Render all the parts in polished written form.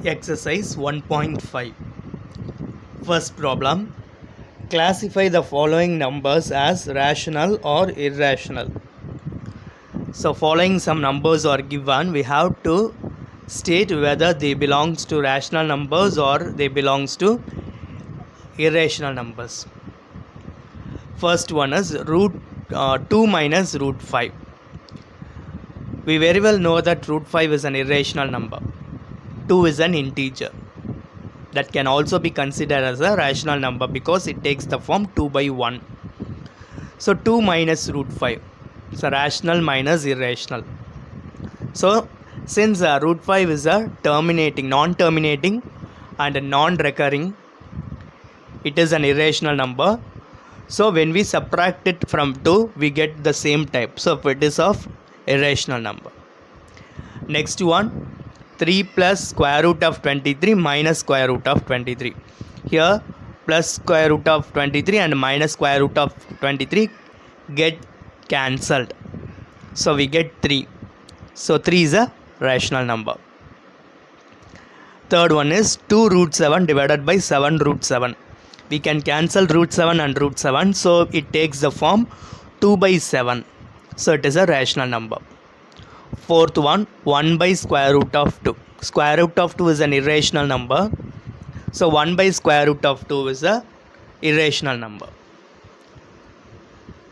Exercise 1.5. First problem. Classify the following numbers as rational or irrational. So following some numbers are given, we have to state whether they belongs to rational numbers or they belongs to irrational numbers. First one is root 2 minus root 5. We very well know that root 5 is an irrational number. 2 is an integer. That can also be considered as a rational number because it takes the form 2 by 1. So 2 minus root 5. So rational minus irrational. So since root 5 is a terminating, non-terminating and a non-recurring, it is an irrational number. So when we subtract it from 2, we get the same type. So it is of irrational number. Next one, 3 plus square root of 23 minus square root of 23. Here plus square root of 23 and minus square root of 23 get cancelled. So we get 3. So 3 is a rational number. Third one is 2 root 7 divided by 7 root 7. We can cancel root 7 and root 7. So it takes the form 2 by 7. So it is a rational number. Fourth one, 1 by square root of 2. Square root of 2 is an irrational number. So 1 by square root of 2 is a irrational number.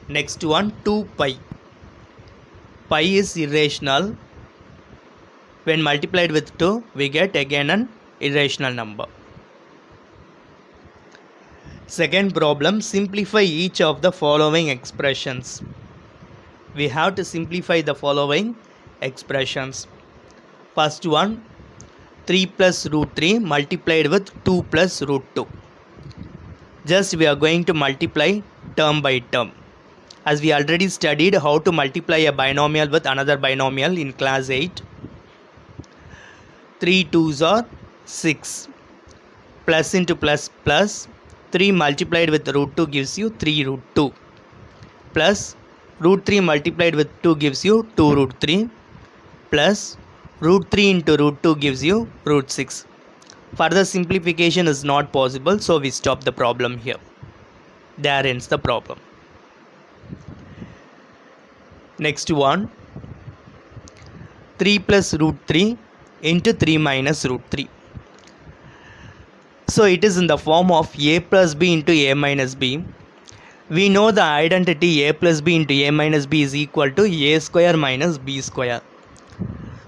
Next one, 2 pi. Pi is irrational. When multiplied with 2, we get again an irrational number. Second problem, simplify each of the following expressions. We have to simplify the following expressions. First one, 3 plus root 3 multiplied with 2 plus root 2. Just we are going to multiply term by term. As we already studied how to multiply a binomial with another binomial in class 8. 3 2s are 6. Plus into plus plus. 3 multiplied with root 2 gives you 3 root 2. Plus root 3 multiplied with 2 gives you 2 root 3. Plus root 3 into root 2 gives you root 6. Further simplification is not possible, so we stop the problem here. There ends the problem. Next one, 3 plus root 3 into 3 minus root 3. So it is in the form of a plus b into a minus b. We know the identity a plus b into a minus b is equal to a square minus b square.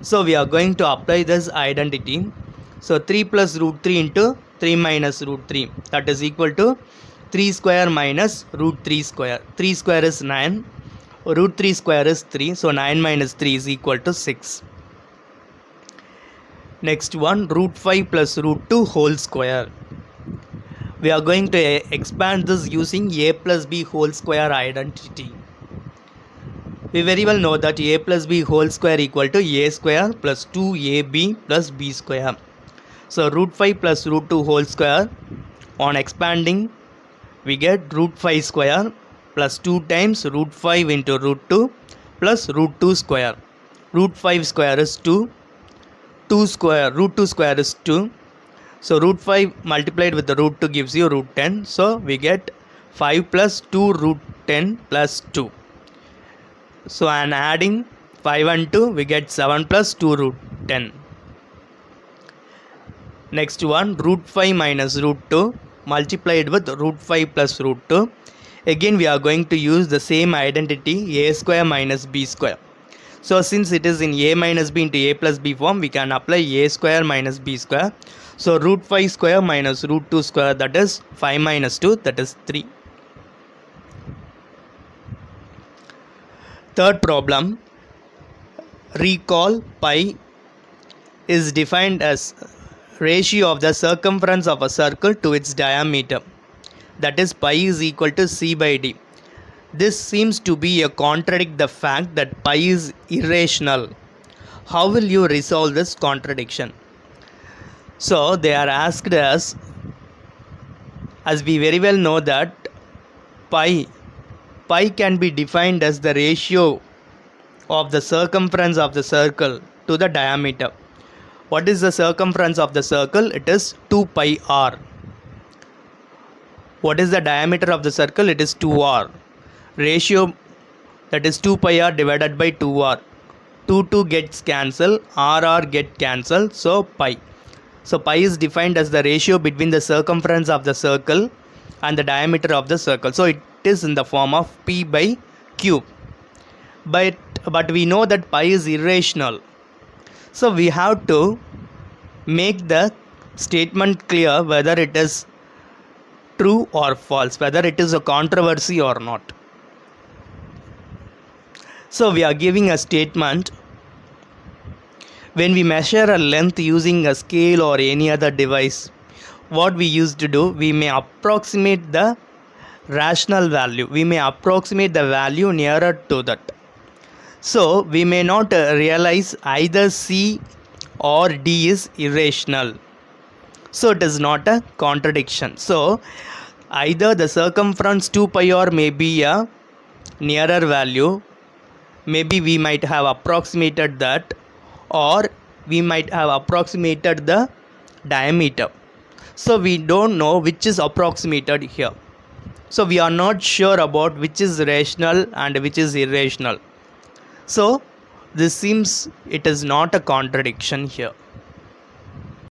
So we are going to apply this identity. So 3 plus root 3 into 3 minus root 3, that is equal to 3 square minus root 3 square. 3 square is 9. Root 3 square is 3. So 9 minus 3 is equal to 6. Next one, root 5 plus root 2 whole square. We are going to expand this using a plus b whole square identity. We very well know that a plus b whole square equal to a square plus 2ab plus b square. So root 5 plus root 2 whole square, on expanding we get root 5 square plus 2 times root 5 into root 2 plus root 2 square. Root 5 square is 2. 2 square, root 2 square is 2. So root 5 multiplied with the root 2 gives you root 10. So we get 5 plus 2 root 10 plus 2. So and adding 5 and 2 we get 7 plus 2 root 10. Next one, root 5 minus root 2 multiplied with root 5 plus root 2. Again we are going to use the same identity, a square minus b square. So since it is in a minus b into a plus b form, we can apply a square minus b square. So root 5 square minus root 2 square, that is 5 minus 2, that is 3. Third problem, recall pi is defined as ratio of the circumference of a circle to its diameter. That is pi is equal to c by d. This seems to be a contradict the fact that pi is irrational. How will you resolve this contradiction? So they are asked us, as we very well know that pi can be defined as the ratio of the circumference of the circle to the diameter. What is the circumference of the circle? It is 2 pi r. What is the diameter of the circle? It is 2r. Ratio, that is 2 pi r divided by 2r. 2 gets cancelled, r get cancelled, so pi. So pi is defined as the ratio between the circumference of the circle and the diameter of the circle. So it is in the form of p by q. But we know that pi is irrational. So we have to make the statement clear whether it is true or false, whether it is a controversy or not. So we are giving a statement: when we measure a length using a scale or any other device, what we used to do, we may approximate the rational value. We may approximate the value nearer to that. So we may not realize either C or D is irrational. So it is not a contradiction. So either the circumference 2 pi r may be a nearer value, maybe we might have approximated that, or we might have approximated the diameter. So we don't know which is approximated here. So we are not sure about which is rational and which is irrational. So this seems it is not a contradiction here.